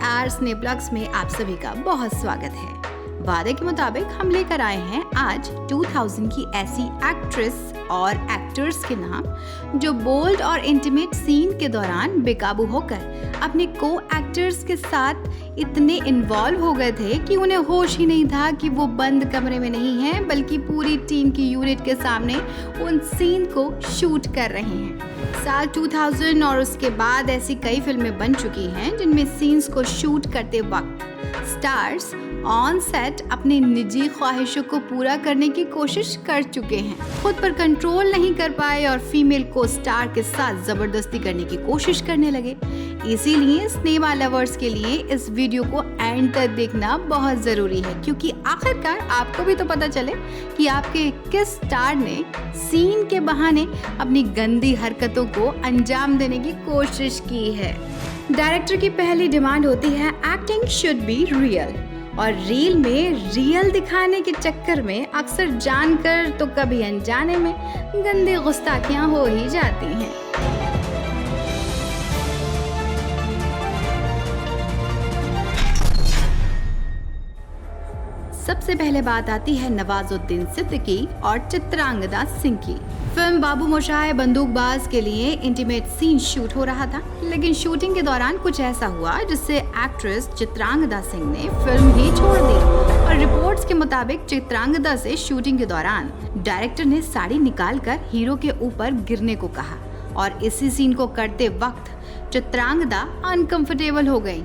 Are स्नेपलक्स में आप सभी का बहुत स्वागत है। वादे के मुताबिक हम लेकर आए हैं आज 2000 की ऐसी एक्ट्रेस और एक्टर्स के नाम जो बोल्ड और इंटीमेट सीन के दौरान बेकाबू होकर अपने को एक्टर्स के साथ इतने इन्वॉल्व हो गए थे कि उन्हें होश ही नहीं था कि वो बंद कमरे में नहीं हैं बल्कि पूरी टीम की यूनिट के सामने उन सीन को शूट कर रहे हैं। साल 2000 और उसके बाद ऐसी कई फिल्में बन चुकी हैं जिनमें सीन्स को शूट करते वक्त स्टार्स ऑन सेट अपने निजी ख्वाहिशों को पूरा करने की कोशिश कर चुके हैं, खुद पर कंट्रोल नहीं कर पाए और फीमेल को स्टार के साथ जबरदस्ती करने की कोशिश करने लगे। इसीलिए सिनेमा लवर्स के लिए इस वीडियो को एंड तक देखना बहुत जरूरी है, क्योंकि आखिरकार आपको भी तो पता चले कि आपके किस स्टार ने सीन के बहाने अपनी गंदी हरकतों को अंजाम देने की कोशिश की है। डायरेक्टर की पहली डिमांड होती है एक्टिंग शुड बी रियल, और रील में रियल दिखाने के चक्कर में अक्सर जानकर तो कभी अनजाने में गंदी गुस्ताखियां हो ही जाती हैं। सबसे पहले बात आती है नवाजुद्दीन सिद्दीकी और चित्रांगदा सिंह की। फिल्म बाबू मोशाय बंदूकबाज के लिए इंटीमेट सीन शूट हो रहा था, लेकिन शूटिंग के दौरान कुछ ऐसा हुआ जिससे एक्ट्रेस चित्रांगदा सिंह ने फिल्म ही छोड़ दी। और रिपोर्ट्स के मुताबिक चित्रांगदा से शूटिंग के दौरान डायरेक्टर ने साड़ी निकालकर हीरो के ऊपर गिरने को कहा, और इसी सीन को करते वक्त चित्रांगदा अनकंफर्टेबल हो गई।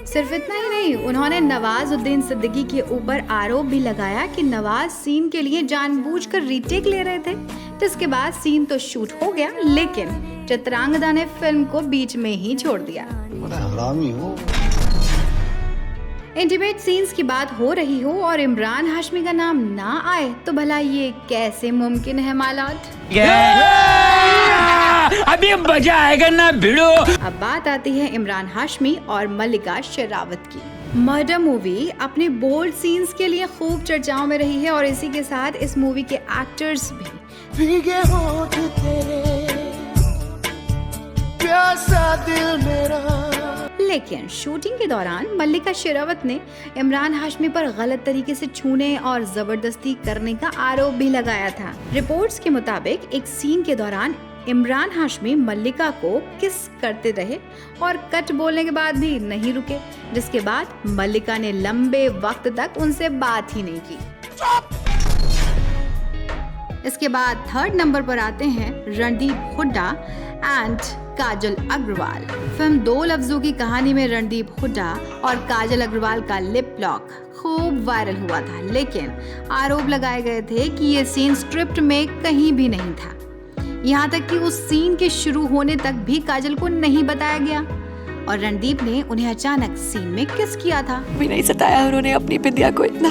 सिर्फ इतना ही नहीं, उन्होंने नवाजुद्दीन सिद्दीकी के ऊपर आरोप भी लगाया कि नवाज सीन के लिए जानबूझकर रीटेक ले रहे थे, जिसके बाद सीन तो शूट हो गया लेकिन चित्रांगदा ने फिल्म को बीच में ही छोड़ दिया। हरामी हो। इंटीमेट सीन्स की बात हो रही हो और इमरान हाशमी का नाम ना आए तो भला ये कैसे मुमकिन है मालौट? अभी मजा आएगा ना भिड़ो। अब बात आती है इमरान हाशमी और मल्लिका शेरावत की। मर्डर मूवी अपने बोल्ड सीन्स के लिए खूब चर्चाओं में रही है और इसी के साथ इस मूवी के एक्टर्स भी। भीगे होठ तेरे, प्यासा दिल मेरा। लेकिन शूटिंग के दौरान मल्लिका शेरावत ने इमरान हाशमी पर गलत तरीके से छूने और जबरदस्ती करने का आरोप भी लगाया था। रिपोर्ट्स के मुताबिक एक सीन के दौरान इमरान हाशमी मल्लिका को किस करते रहे और कट बोलने के बाद भी नहीं रुके, जिसके बाद मल्लिका ने लंबे वक्त तक उनसे बात ही नहीं की। इसके बाद थर्ड नंबर पर आते हैं रणदीप हुड्डा एंड काजल अग्रवाल। फिल्म दो लफ्जों की कहानी में रणदीप हुड्डा और काजल अग्रवाल का लिप लॉक खूब वायरल हुआ था, लेकिन आरोप लगाए गए थे कि ये सीन स्क्रिप्ट में कहीं भी नहीं था। यहाँ तक कि उस सीन के शुरू होने तक भी काजल को नहीं बताया गया और रणदीप ने उन्हें अचानक सीन में किस किया था। भी नहीं सताया उन्होंने अपनी विद्या को इतना।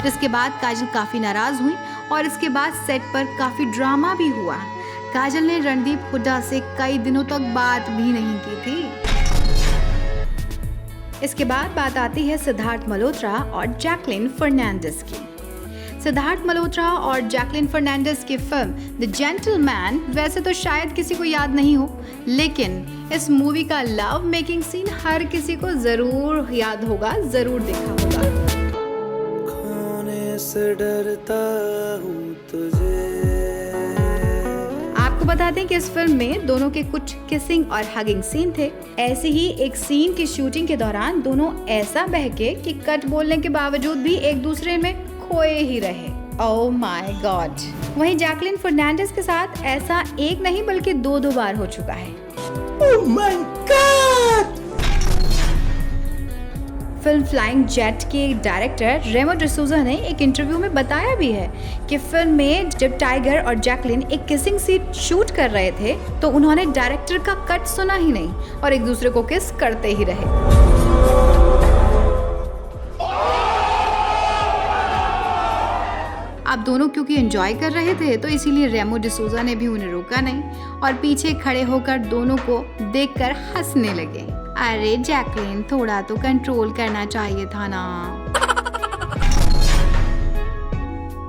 जिसके बाद काजल काफी नाराज हुई और इसके बाद सेट पर काफी ड्रामा भी हुआ। काजल ने रणदीप हुड्डा से कई दिनों तक बात भी नहीं की थी। इसके बाद बात आती है सिद्धार्थ मल्होत्रा और जैकलिन फर्नांडिस की। सिद्धार्थ मल्होत्रा और जैकलिन फर्नांडिस की फिल्म द जेंटलमैन वैसे तो शायद किसी को याद नहीं हो, लेकिन इस मूवी का लव मेकिंग सीन हर किसी को जरूर याद होगा, जरूर देखा होगा। खोने से डरता हूँ तुझे। आपको बता दें कि इस फिल्म में दोनों के कुछ किसिंग और हगिंग सीन थे। ऐसे ही एक सीन की शूटिंग के दौरान दोनों ऐसा बहके कि कट बोलने के बावजूद भी एक दूसरे में खोए ही रहे। Oh my God. वहीं जैकलिन फर्नांडिस के साथ ऐसा एक नहीं बल्कि दो बार हो चुका है। Oh my God. Film flying jet के डायरेक्टर रेमो डिसूजा ने एक इंटरव्यू में बताया भी है कि फिल्म में जब टाइगर और जैकलिन एक किसिंग सीन शूट कर रहे थे तो उन्होंने डायरेक्टर का कट सुना ही नहीं और एक दूसरे को किस करते ही रहे। अब दोनों क्योंकि एंजॉय कर रहे थे तो इसीलिए रेमो डिसूजा ने भी उन्हें रोका नहीं और पीछे खड़े होकर दोनों को देखकर हंसने लगे। अरे जैकलिन, थोड़ा तो कंट्रोल करना चाहिए था ना।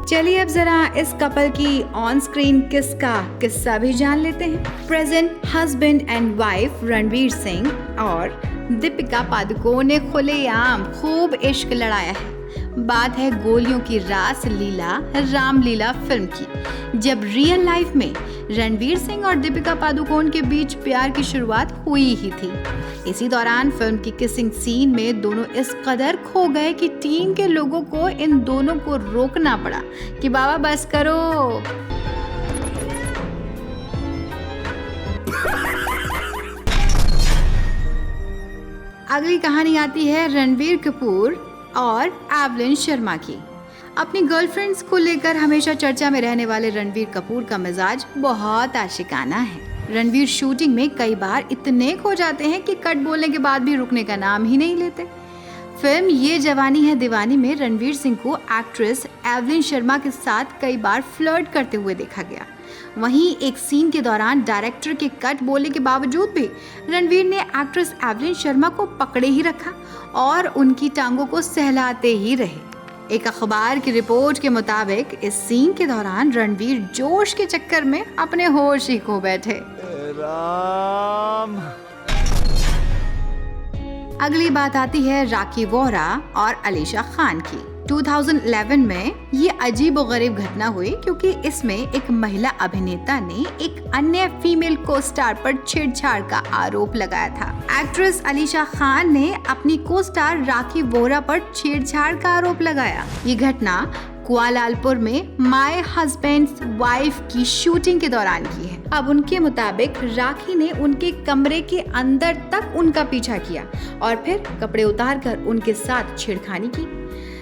चलिए अब जरा इस कपल की ऑन स्क्रीन किस का किस्सा भी जान लेते हैं। Present husband and wife Ranveer Singh और दीपिका पादुकोण ने खुलेआम खूब इश्क लड़ाया है। बात है गोलियों की रास लीला रामलीला फिल्म की, जब रियल लाइफ में रणवीर सिंह और दीपिका पादुकोण के बीच प्यार की शुरुआत हुई ही थी। इसी दौरान फिल्म की किसिंग सीन में दोनों इस कदर खो गए कि टीम के लोगों को इन दोनों को रोकना पड़ा कि बाबा बस करो। अगली कहानी आती है रणबीर कपूर और एवलिन शर्मा की। अपनी गर्लफ्रेंड्स को लेकर हमेशा चर्चा में रहने वाले रणबीर कपूर का मिजाज बहुत आशिकाना है। रणबीर शूटिंग में कई बार इतने खो जाते हैं कि कट बोलने के बाद भी रुकने का नाम ही नहीं लेते। फिल्म ये जवानी है दीवानी में रणवीर सिंह को एक्ट्रेस एवलिन शर्मा के साथ कई बार फ्लर्ट करते हुए देखा गया। वहीं एक सीन के दौरान डायरेक्टर के कट बोलने के बावजूद भी रणवीर ने एक्ट्रेस एवलिन शर्मा को पकड़े ही रखा और उनकी टांगों को सहलाते ही रहे। एक अखबार की रिपोर्ट के मुताबिक इस सीन के दौरान रणवीर जोश के चक्कर में अपने होश ही खो बैठे। राम। अगली बात आती है राखी वोहरा और अलीशा खान की। 2011 में ये अजीब और गरीब घटना हुई क्योंकि इसमें एक महिला अभिनेता ने एक अन्य फीमेल को स्टार पर छेड़छाड़ का आरोप लगाया था। एक्ट्रेस अलीशा खान ने अपनी को स्टार राखी वोहरा पर छेड़छाड़ का आरोप लगाया। ये घटना कुआलालंपुर में माय हस्बैंड्स वाइफ की शूटिंग के दौरान की है। अब उनके मुताबिक राखी ने उनके कमरे के अंदर तक उनका पीछा किया और फिर कपड़े उतारकर उनके साथ छेड़खानी की।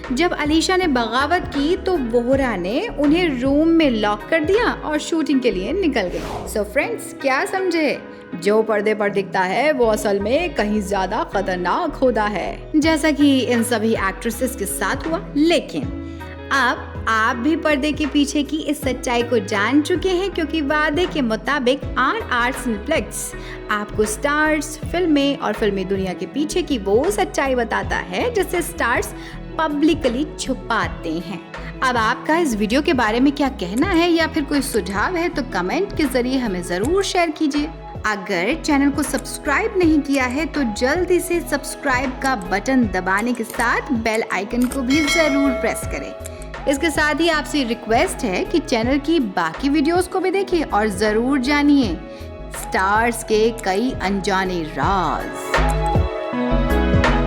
जब अलीशा ने बगावत की तो वोहरा ने उन्हें रूम में लॉक कर दिया और शूटिंग के लिए निकल गए। सो फ्रेंड्स, क्या समझे? जो पर्दे पर दिखता है वो असल में कहीं ज्यादा खतरनाक होता है, जैसा कि इन सभी एक्ट्रेसेस के साथ हुआ। लेकिन अब आप भी पर्दे के पीछे की इस सच्चाई को जान चुके हैं, क्योंकि वादे के मुताबिक RR सिनेप्लेक्स आपको स्टार्स, फिल्में और फिल्मी दुनिया के पीछे की वो सच्चाई बताता है जिसे स्टार्स पब्लिकली छुपाते हैं। अब आपका इस वीडियो के बारे में क्या कहना है या फिर कोई सुझाव है तो कमेंट के जरिए हमें जरूर शेयर कीजिए। अगर चैनल को सब्सक्राइब नहीं किया है तो जल्दी से सब्सक्राइब का बटन दबाने के साथ बेल आइकन को भी जरूर प्रेस करें। इसके साथ ही आपसे रिक्वेस्ट है कि चैनल की बाकी वीडियोस को भी देखिए और जरूर जानिए स्टार्स के कई अनजाने राज।